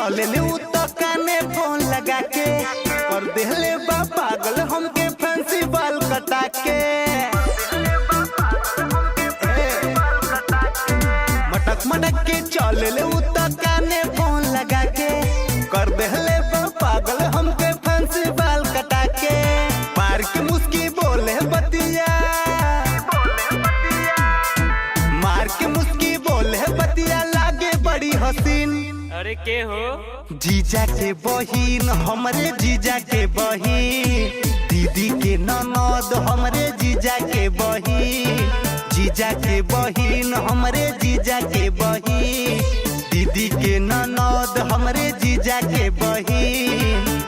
चले ले तो काने फोन लगा के कर देले बा पागल हमके फैंसी बाल कटा के मटक मटक के चले ले तो काने फोन लगा के कर देले बा पागल हमके फैंसी बाल कटा के मार के मुस्की बोले बतिया मार के मुस्की बोले बतिया लागे बड़ी हसीन। अरे के हो? जीजा के बहिन हमरे जीजा के बहिन दीदी के ननद हमरे जीजा के बहिन जीजा के बहिन हमरे जीजा के बहिन दीदी के ननद हमरे जीजा के बहिन।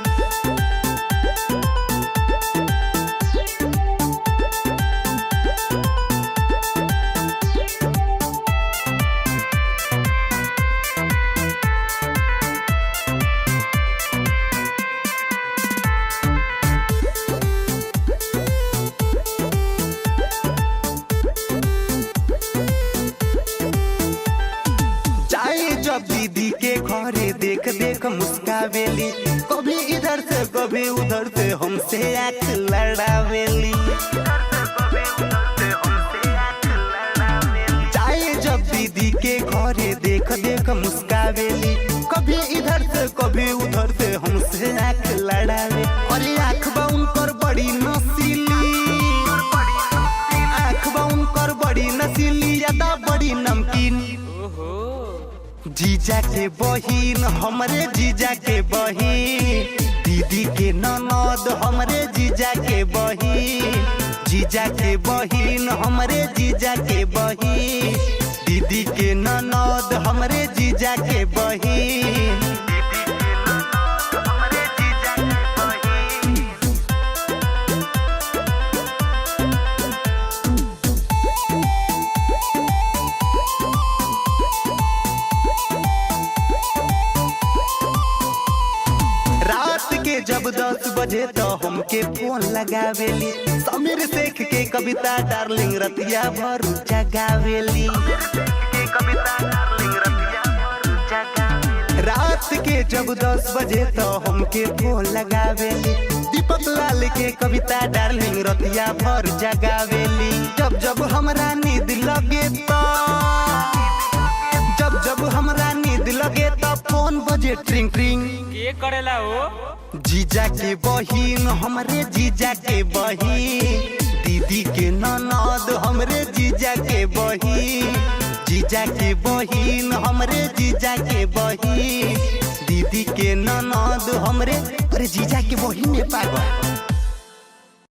जब दीदी के घरे देख देख मुस्कावेली कभी इधर से कभी उधर से हमसे आँख लड़ावेली चाहे जब दीदी के घरे देख देख मुस्कावेली कभी इधर से कभी उधर से हमसे आँख लड़ावे और आँख बा उनकर बड़ी नसीली आँख बा उनकर बड़ी नसीली यादा बड़ी नमकीन। जीजा के बहिन हमरे जीजा के बहिन दीदी के ननद हमरे जीजा के बहिन जीजा के बहिन हमरे जीजा के बहिन दीदी के ननद हमरे जीजा के बहिन। जब 10 बजे तो हमके फोन लगावेली समीर शेख के कविता डार्लिंग रतिया भर जगावेली रात के जब 10 बजे तो हमके फोन लगावेली दीपक लाल के कविता डार्लिंग रतिया भर जगावेली जब जब हमरा नींद लगे तो जब हमरा नींद लगे तो फोन बजे ट्रिंग ट्रिंग के करेला हो? जीजा के बहिन हमरे जीजा के बहिन दीदी के ननद हमरे जीजा के बहिन जीजा के बहिन हमरे जीजा के बहिन दीदी के ननद हमरे अरे जीजा के बहिन ने पागल।